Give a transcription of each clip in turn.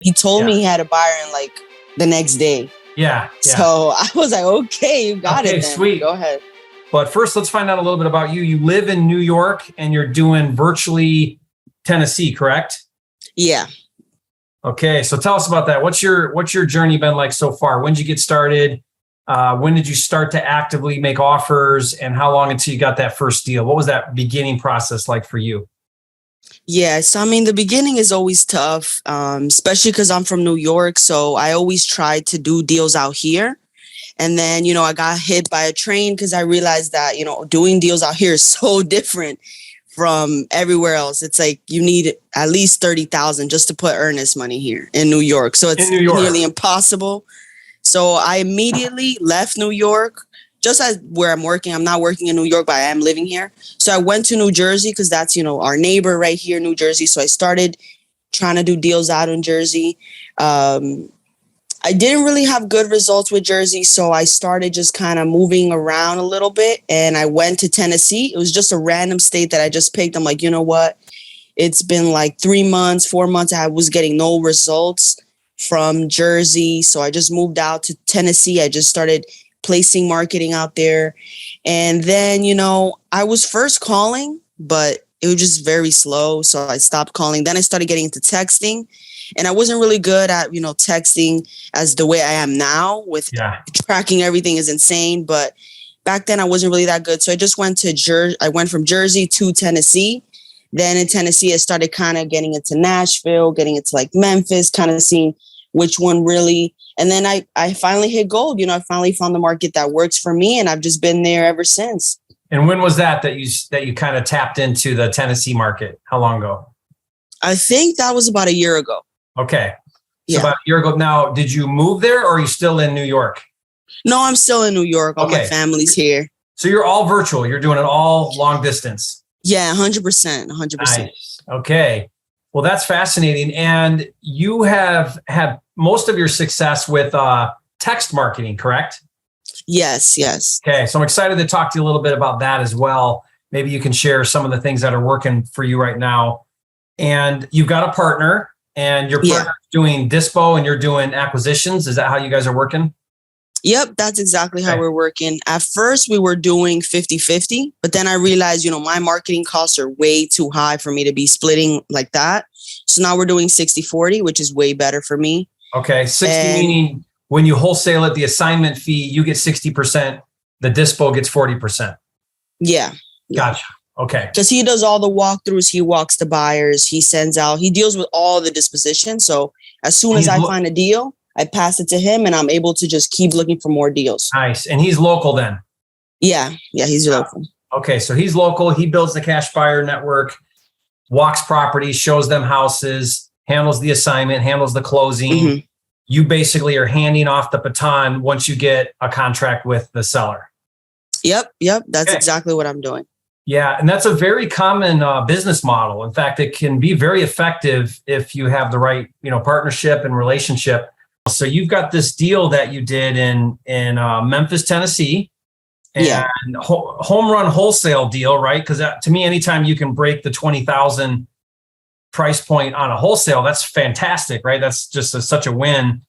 He told me he had a buyer in like the next day. Yeah. So I was like, okay, you got it then. Sweet. Go ahead. But first, let's find out a little bit about you. You live in New York and you're doing virtually Tennessee, correct? Yeah. Okay. So tell us about that. What's your journey been like so far? When did you get started? When did you start to actively make offers, and how long until you got that first deal? What was that beginning process like for you? Yeah, so I mean, the beginning is always tough, especially because I'm from New York. So I always tried to do deals out here. And then, I got hit by a train because I realized that, doing deals out here is so different from everywhere else. It's like you need at least 30,000 just to put earnest money here in New York. So it's nearly impossible. So I immediately left New York, just as where I'm working. I'm not working in New York, but I am living here. So I went to New Jersey because that's, our neighbor right here, New Jersey. So I started trying to do deals out in Jersey. I didn't really have good results with Jersey, so I started just kind of moving around a little bit, and I went to Tennessee. It was just a random state that I just picked. I'm like, you know what? It's been like 3 months, 4 months. I was getting no results from Jersey, so I just moved out to Tennessee. I just started placing marketing out there. And then, I was first calling, but it was just very slow, so I stopped calling. Then I started getting into texting. And I wasn't really good at, texting as the way I am now with tracking everything is insane. But back then I wasn't really that good. So I just went to I went from Jersey to Tennessee. Then in Tennessee, I started kind of getting into Nashville, getting into like Memphis, kind of seeing which one really. And then I finally hit gold. I finally found the market that works for me. And I've just been there ever since. And when was that you kind of tapped into the Tennessee market? How long ago? I think that was about a year ago. Okay. So about a year ago. Now, did you move there or are you still in New York? No, I'm still in New York. All my family's here. So you're all virtual. You're doing it all long distance. Yeah, 100%. 100%. Nice. Okay. Well, that's fascinating. And you have had most of your success with text marketing, correct? Yes. Okay. So I'm excited to talk to you a little bit about that as well. Maybe you can share some of the things that are working for you right now. And you've got a partner. And your partner's doing dispo and you're doing acquisitions. Is that how you guys are working? Yep, that's exactly how we're working. At first, we were doing 50-50, but then I realized, my marketing costs are way too high for me to be splitting like that. So now we're doing 60-40, which is way better for me. Okay, 60 meaning when you wholesale it, the assignment fee, you get 60%, the dispo gets 40%. Yeah. Gotcha. Okay. Because he does all the walkthroughs, he walks the buyers, he deals with all the disposition. So as soon as I find a deal, I pass it to him and I'm able to just keep looking for more deals. Nice. And he's local then? Yeah, he's local. Okay, so he's local. He builds the cash buyer network, walks properties, shows them houses, handles the assignment, handles the closing. Mm-hmm. You basically are handing off the baton once you get a contract with the seller. Yep. That's exactly what I'm doing. Yeah, and that's a very common business model. In fact, it can be very effective if you have the right, partnership and relationship. So you've got this deal that you did in Memphis, Tennessee, and home run wholesale deal, right? Because to me, anytime you can break the 20,000 price point on a wholesale, that's fantastic, right? That's just such a win.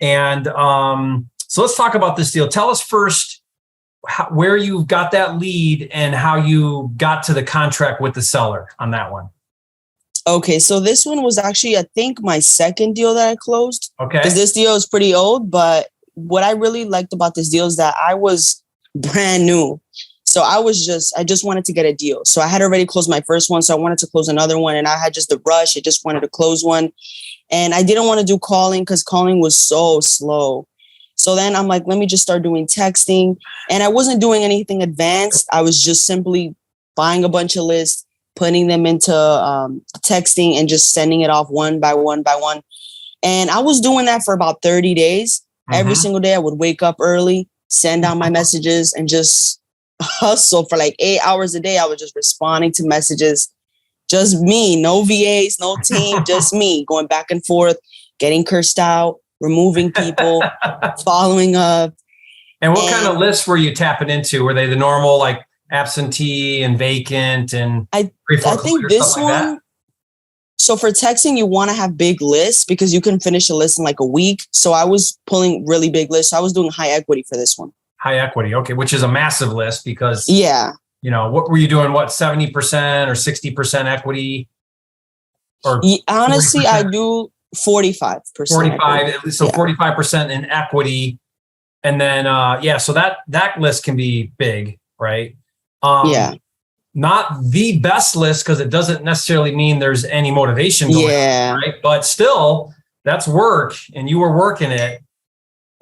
And so let's talk about this deal. Tell us first where you got that lead and how you got to the contract with the seller on that one. Okay, so this one was actually, I think, my second deal that I closed. Okay. Because this deal is pretty old, but what I really liked about this deal is that I was brand new. So I just wanted to get a deal. So I had already closed my first one, so I wanted to close another one, and I had just the rush. I just wanted to close one. And I didn't want to do calling because calling was so slow. So then I'm like, let me just start doing texting. And I wasn't doing anything advanced. I was just simply buying a bunch of lists, putting them into texting and just sending it off one by one by one. And I was doing that for about 30 days. Mm-hmm. Every single day I would wake up early, send out my messages and just hustle for like 8 hours a day. I was just responding to messages. Just me, no VAs, no team, just me going back and forth, getting cursed out, removing people, following up. And what kind of lists were you tapping into? Were they the normal like absentee and vacant and I think this one, So for texting, you want to have big lists because you can finish a list in like a week. So I was pulling really big lists. I was doing high equity for this one. High equity. Okay. Which is a massive list because, Yeah. what were you doing? What, 70% or 60% equity? Or honestly, 40%? I do 45%. 45. Equity. So 45% in equity. And then, so that list can be big, right? Yeah. Not the best list because it doesn't necessarily mean there's any motivation going on, right? But still, that's work and you were working it.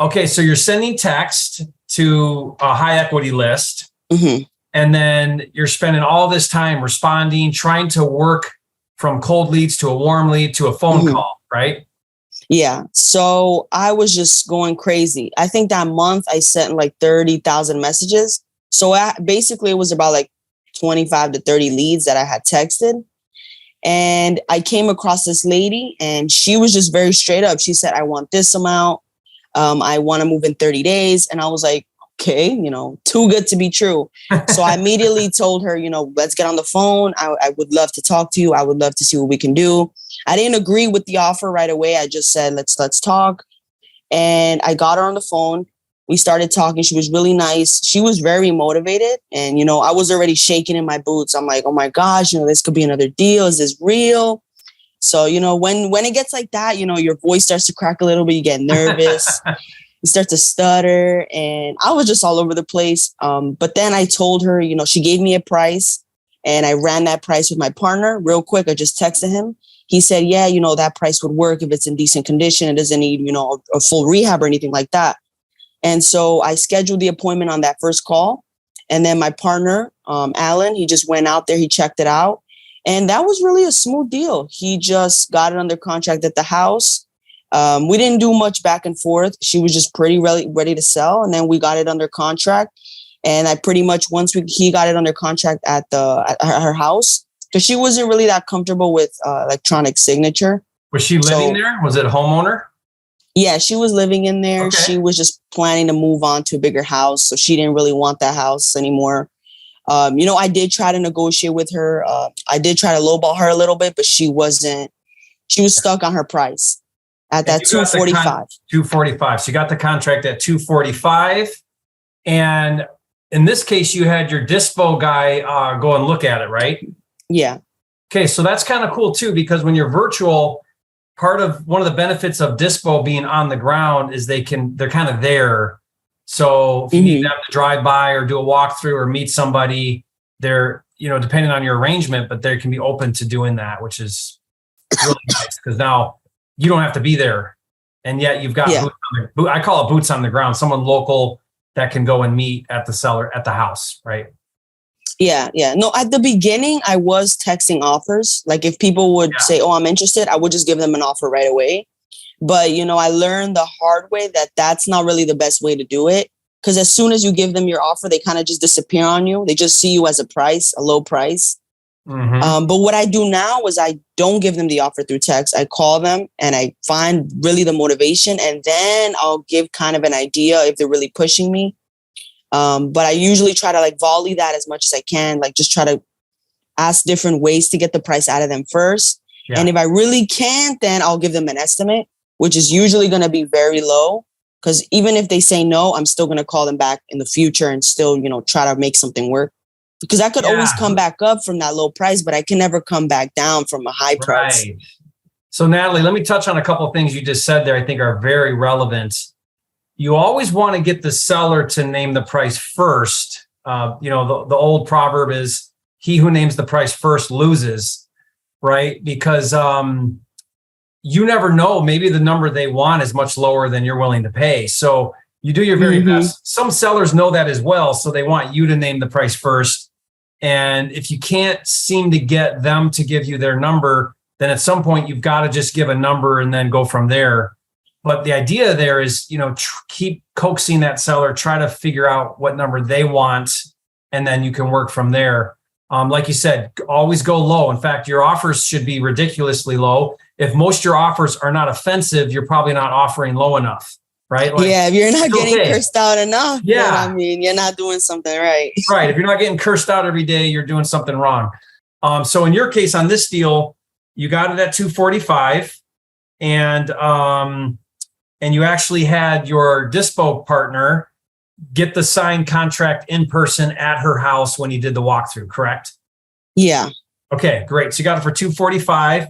Okay, so you're sending text to a high equity list, and then you're spending all this time responding, trying to work from cold leads to a warm lead to a phone call, right? Yeah. So I was just going crazy. I think that month I sent like 30,000 messages. So basically it was about like 25 to 30 leads that I had texted. And I came across this lady and she was just very straight up. She said, I want this amount. I want to move in 30 days. And I was like, okay, too good to be true. So I immediately told her, let's get on the phone. I would love to talk to you. I would love to see what we can do. I didn't agree with the offer right away. I just said, let's talk. And I got her on the phone. We started talking. She was really nice. She was very motivated. And, I was already shaking in my boots. I'm like, oh my gosh, this could be another deal. Is this real? So, when it gets like that, your voice starts to crack a little bit. You get nervous. You start to stutter. And I was just all over the place. But then I told her, she gave me a price. And I ran that price with my partner real quick. I just texted him. He said, yeah, that price would work if it's in decent condition. It doesn't need, a full rehab or anything like that. And so I scheduled the appointment on that first call. And then my partner, Alan, he just went out there. He checked it out. And that was really a smooth deal. He just got it under contract at the house. We didn't do much back and forth. She was just pretty ready to sell. And then we got it under contract. And I pretty much, he got it under contract at her house, because she wasn't really that comfortable with electronic signature. Was she living there? Was it a homeowner? Yeah, she was living in there. Okay. She was just planning to move on to a bigger house. So she didn't really want that house anymore. I did try to negotiate with her. I did try to lowball her a little bit, but she was stuck on her price at that 245. 245. So you got the contract at 245. And in this case, you had your dispo guy go and look at it, right? Yeah. Okay, so that's kind of cool too, because when you're virtual, one of the benefits of dispo being on the ground is they're kind of there. So if you need them to drive by or do a walkthrough or meet somebody, they're, depending on your arrangement, but they can be open to doing that, which is really nice because now you don't have to be there. And yet you've got, I call it boots on the ground, someone local that can go and meet at the seller at the house, right? Yeah. No, at the beginning, I was texting offers. Like if people would say, oh, I'm interested, I would just give them an offer right away. But, I learned the hard way that that's not really the best way to do it. Because as soon as you give them your offer, they kind of just disappear on you. They just see you as a low price. But what I do now is I don't give them the offer through text. I call them and I find really the motivation. And then I'll give kind of an idea if they're really pushing me. But I usually try to volley that as much as I can, just try to ask different ways to get the price out of them first. Yeah. And if I really can't, then I'll give them an estimate, which is usually going to be very low. Because even if they say no, I'm still going to call them back in the future and still, try to make something work. Because I could always come back up from that low price, but I can never come back down from a high price. So Nataly, let me touch on a couple of things you just said there I think are very relevant. You always want to get the seller to name the price first. The old proverb is, he who names the price first loses, right? Because you never know, maybe the number they want is much lower than you're willing to pay. So you do your very best. Some sellers know that as well. So they want you to name the price first. And if you can't seem to get them to give you their number, then at some point you've got to just give a number and then go from there. But the idea there is, keep coaxing that seller, try to figure out what number they want, and then you can work from there. Like you said, always go low. In fact, your offers should be ridiculously low. If most of your offers are not offensive, you're probably not offering low enough, right? If you're not getting cursed out enough, then, you're not doing something right. Right. If you're not getting cursed out every day, you're doing something wrong. So in your case on this deal, You got it at 245, and you actually had your dispo partner get the signed contract in person at her house when you did the walkthrough, correct? Yeah. Okay, great. So you got it for 245,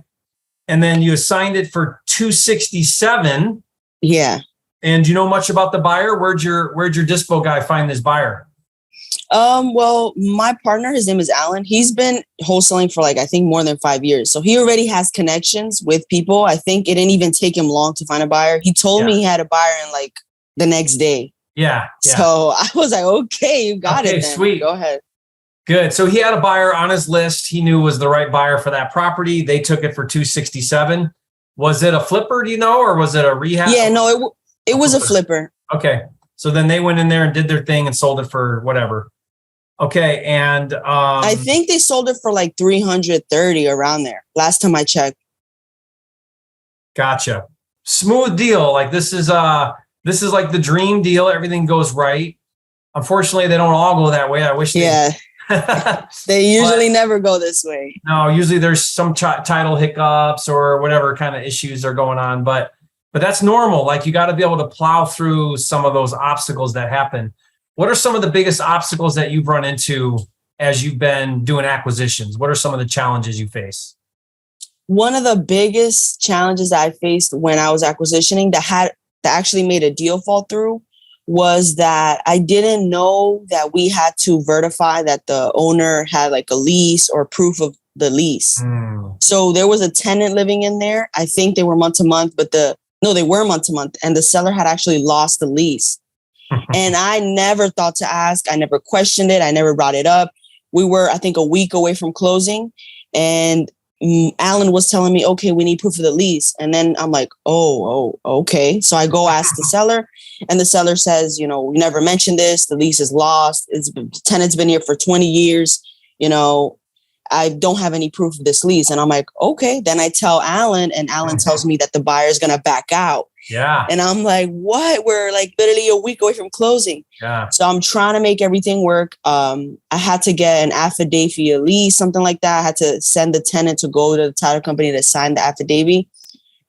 and then you assigned it for 267. Yeah. And do you know much about the buyer? Where'd your dispo guy find this buyer? Well, my partner, his name is Alan. He's been wholesaling for like, I think more than 5 years. So he already has connections with people. I think it didn't even take him long to find a buyer. He told me he had a buyer in like the next day. Yeah. So I was like, okay, you got it then. Sweet. Go ahead. Good. So he had a buyer on his list. He knew was the right buyer for that property. They took it for 267. Was it a flipper, do you know, or was it a rehab? Yeah, no, it was a flipper. Okay. So then they went in there and did their thing and sold it for whatever. Okay. And I think they sold it for like 330 around there. Last time I checked. Gotcha. Smooth deal. Like this is like the dream deal. Everything goes right. Unfortunately, they don't all go that way. I wish they they usually never go this way. No, usually there's some title hiccups or whatever kind of issues are going on, but that's normal. Like you got to be able to plow through some of those obstacles that happen. What are some of the biggest obstacles that you've run into as you've been doing acquisitions? What are some of the challenges you face? One of the biggest challenges that I faced when I was acquisitioning that actually made a deal fall through was that I didn't know that we had to verify that the owner had like a lease or proof of the lease. So there was a tenant living in there. I think they were month to month, they were month to month, and the seller had actually lost the lease. And I never thought to ask. I never questioned it. I never brought it up. We were, I think, a week away from closing, and Alan was telling me, okay, we need proof of the lease. And then I'm like, oh, okay. So I go ask the seller, and the seller says, we never mentioned this. The lease is lost. The tenant's been here for 20 years. I don't have any proof of this lease. And I'm like, okay. Then I tell Alan, and Alan tells me that the buyer's going to back out. Yeah. And I'm like, what? We're like literally a week away from closing. Yeah. So I'm trying to make everything work. I had to get an affidavit, a lease, something like that. I had to send the tenant to go to the title company to sign the affidavit.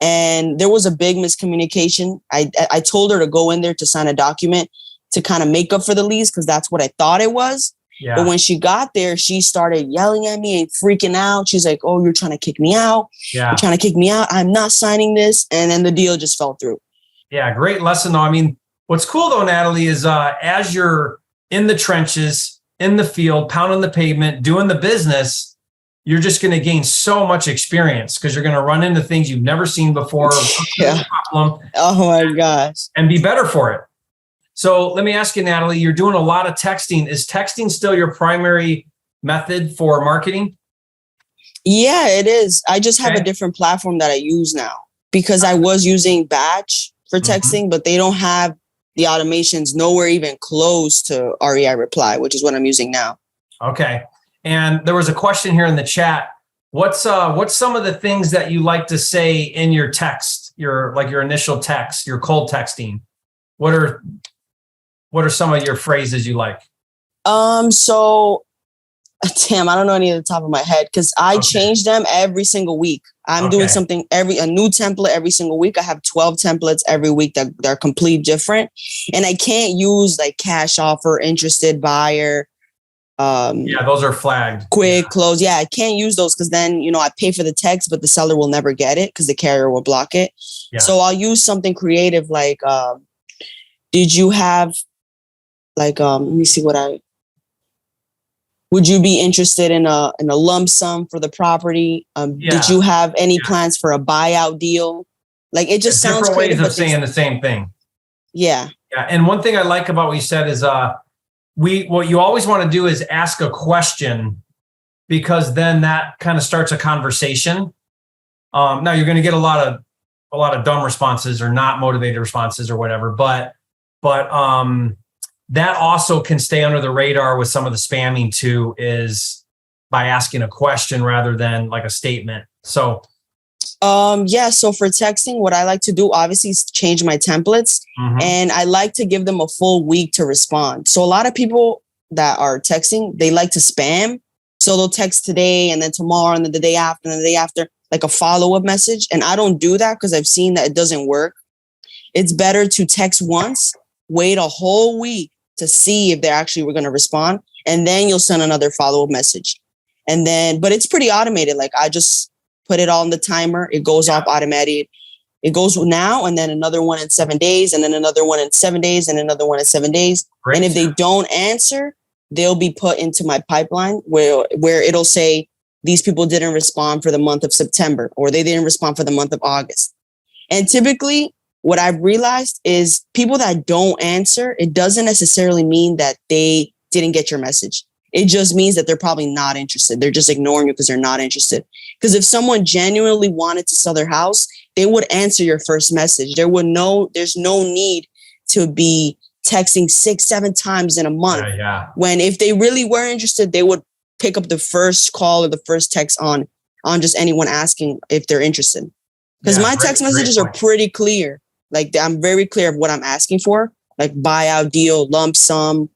And there was a big miscommunication. I told her to go in there to sign a document to kind of make up for the lease, because that's what I thought it was. Yeah. But when she got there, she started yelling at me and freaking out. She's like, oh, you're trying to kick me out. Yeah. You're trying to kick me out. I'm not signing this. And then the deal just fell through. Yeah, great lesson though. I mean, what's cool though, Nataly, is as you're in the trenches, in the field, pounding the pavement, doing the business, you're just going to gain so much experience because you're going to run into things you've never seen before. Yeah. Oh my gosh. And be better for it. So let me ask you, Nataly, you're doing a lot of texting. Is texting still your primary method for marketing? Yeah, it is. I just have a different platform that I use now, because I was using Batch for texting, but they don't have the automations nowhere even close to REI Reply, which is what I'm using now. Okay. And there was a question here in the chat. What's some of the things that you like to say in your text, your initial text, your cold texting? What are some of your phrases you like? So, damn, I don't know any at the top of my head, because I change them every single week. I'm doing something a new template every single week. I have 12 templates every week that they're completely different. And I can't use like cash offer, interested buyer. Those are flagged. Quick close. Yeah, I can't use those, because then, I pay for the text, but the seller will never get it because the carrier will block it. Yeah. So I'll use something creative like, did you have like, let me see would you be interested in a lump sum for the property? Did you have any plans for a buyout deal? Like, it just sounds different creative, ways of saying the same thing. Yeah. Yeah. And one thing I like about what you said is, what you always want to do is ask a question, because then that kind of starts a conversation. Now you're going to get a lot of dumb responses or not motivated responses or whatever, but that also can stay under the radar with some of the spamming too, is by asking a question rather than like a statement. So, so for texting, what I like to do obviously is change my templates, and I like to give them a full week to respond. So a lot of people that are texting, they like to spam. So they'll text today and then tomorrow and then the day after and the day after. like a follow-up message. And I don't do that because I've seen that it doesn't work. It's better to text once, wait a whole week to see if they actually were going to respond. And then you'll send another follow-up message. And then, but it's pretty automated. Like I just put it on the timer. It goes off automatic. It goes now and then another one in 7 days and then another one in 7 days and another one in 7 days. Great. And if they don't answer, they'll be put into my pipeline where it'll say these people didn't respond for the month of September or they didn't respond for the month of August. And typically what I've realized is people that don't answer, it doesn't necessarily mean that they didn't get your message. It just means that they're probably not interested. They're just ignoring you because they're not interested. Because if someone genuinely wanted to sell their house, they would answer your first message. There's no need to be texting 6-7 times in a month. When if they really were interested, they would pick up the first call or the first text on just anyone asking if they're interested. Because my text messages are pretty clear. Like I'm very clear of what I'm asking for, like buyout deal, lump sum.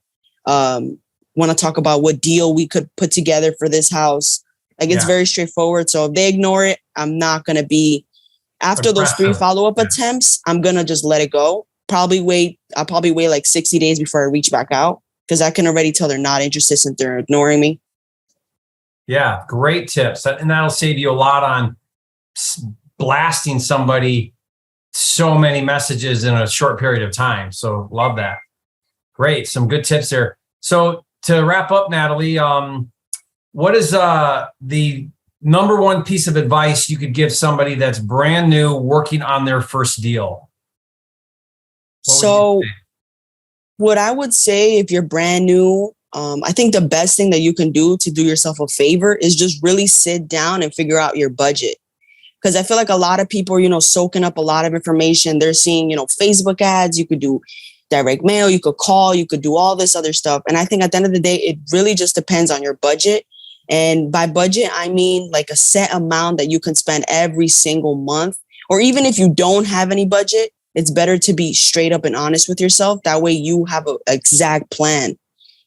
Want to talk about what deal we could put together for this house. Like it's very straightforward. So if they ignore it, I'm not going to be after those 3 follow-up attempts. I'm going to just let it go. I'll probably wait like 60 days before I reach back out because I can already tell they're not interested since they're ignoring me. Yeah. Great tips. And that'll save you a lot on blasting somebody so many messages in a short period of time. So love that. Great. Some good tips there. So to wrap up, Nataly, what is the number one piece of advice you could give somebody that's brand new working on their first deal? What I would say if you're brand new, I think the best thing that you can do to do yourself a favor is just really sit down and figure out your budget. Because I feel like a lot of people are, soaking up a lot of information. They're seeing, Facebook ads. You could do direct mail, you could call, you could do all this other stuff. And I think at the end of the day, it really just depends on your budget. And by budget, I mean like a set amount that you can spend every single month. Or even if you don't have any budget, it's better to be straight up and honest with yourself. That way you have an exact plan.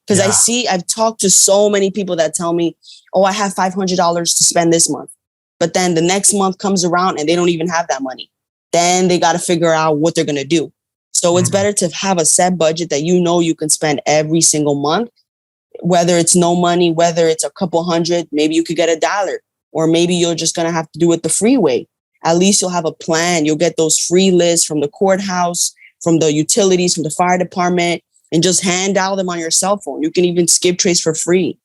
Because I've talked to so many people that tell me, oh, I have $500 to spend this month. But then the next month comes around and they don't even have that money. Then they got to figure out what they're going to do. So it's better to have a set budget that you can spend every single month, whether it's no money, whether it's a couple hundred, maybe you could get $1, or maybe you're just going to have to do it the free way. At least you'll have a plan. You'll get those free lists from the courthouse, from the utilities, from the fire department, and just hand out them on your cell phone. You can even skip trace for free.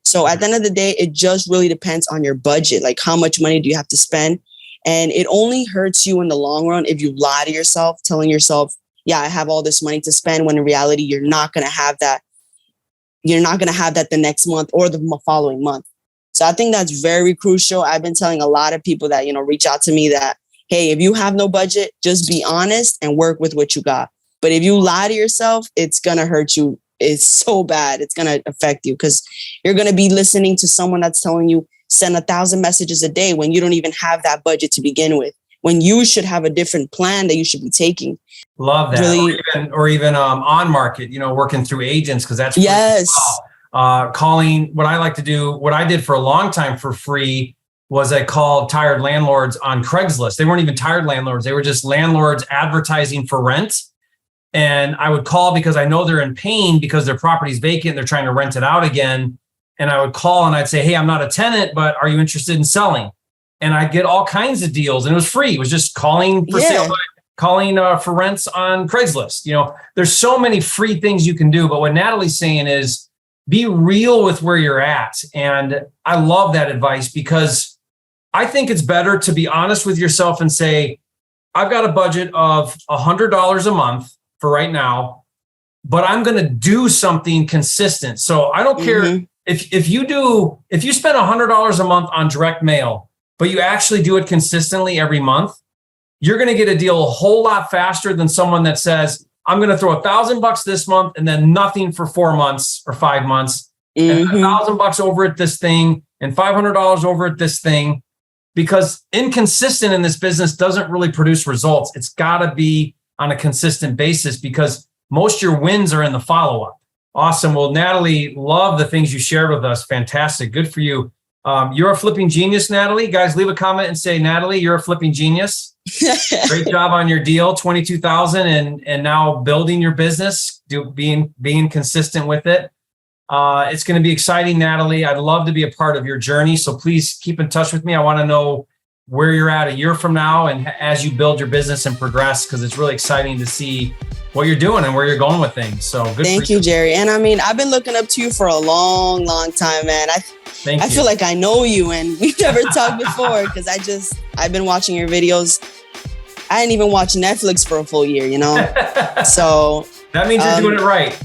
So at the end of the day, it just really depends on your budget. Like how much money do you have to spend? And it only hurts you in the long run if you lie to yourself, telling yourself, yeah, I have all this money to spend, when in reality, you're not going to have that. You're not going to have that the next month or the following month. So I think that's very crucial. I've been telling a lot of people that, reach out to me that, hey, if you have no budget, just be honest and work with what you got. But if you lie to yourself, it's going to hurt you. It's so bad. It's going to affect you because you're going to be listening to someone that's telling you send 1,000 messages a day when you don't even have that budget to begin with, when you should have a different plan that you should be taking. Love that. Really, or even on market, working through agents, because that's calling. What I like to do, what I did for a long time for free, was I called tired landlords on Craigslist. They weren't even tired landlords. They were just landlords advertising for rent. And I would call because I know they're in pain because their property's vacant. They're trying to rent it out again. And I would call and I'd say, hey, I'm not a tenant, but are you interested in selling? And I'd get all kinds of deals. And it was free. It was just calling for sale, calling for rents on Craigslist. There's so many free things you can do. But what Nataly's saying is be real with where you're at. And I love that advice because I think it's better to be honest with yourself and say, I've got a budget of $100 a month for right now, but I'm going to do something consistent. So I don't care if you spend $100 a month on direct mail, but you actually do it consistently every month, you're going to get a deal a whole lot faster than someone that says, I'm going to throw $1,000 this month and then nothing for 4 months or 5 months, and $1,000 over at this thing and $500 over at this thing, because inconsistent in this business doesn't really produce results. It's got to be on a consistent basis because most of your wins are in the follow-up. Awesome. Well, Nataly, love the things you shared with us. Fantastic. Good for you. You're a flipping genius, Nataly. Guys, leave a comment and say, Nataly, you're a flipping genius. Great job on your deal, 22,000, and now building your business, being consistent with it. It's going to be exciting, Nataly. I'd love to be a part of your journey. So please keep in touch with me. I want to know where you're at a year from now and as you build your business and progress, because it's really exciting to see what you're doing and where you're going with things. So good. Thank you, Jerry. And I mean, I've been looking up to you for a long, long time, man. I feel like I know you and we've never talked before because I've been watching your videos. I didn't even watch Netflix for a full year, you know? So that means you're doing it right.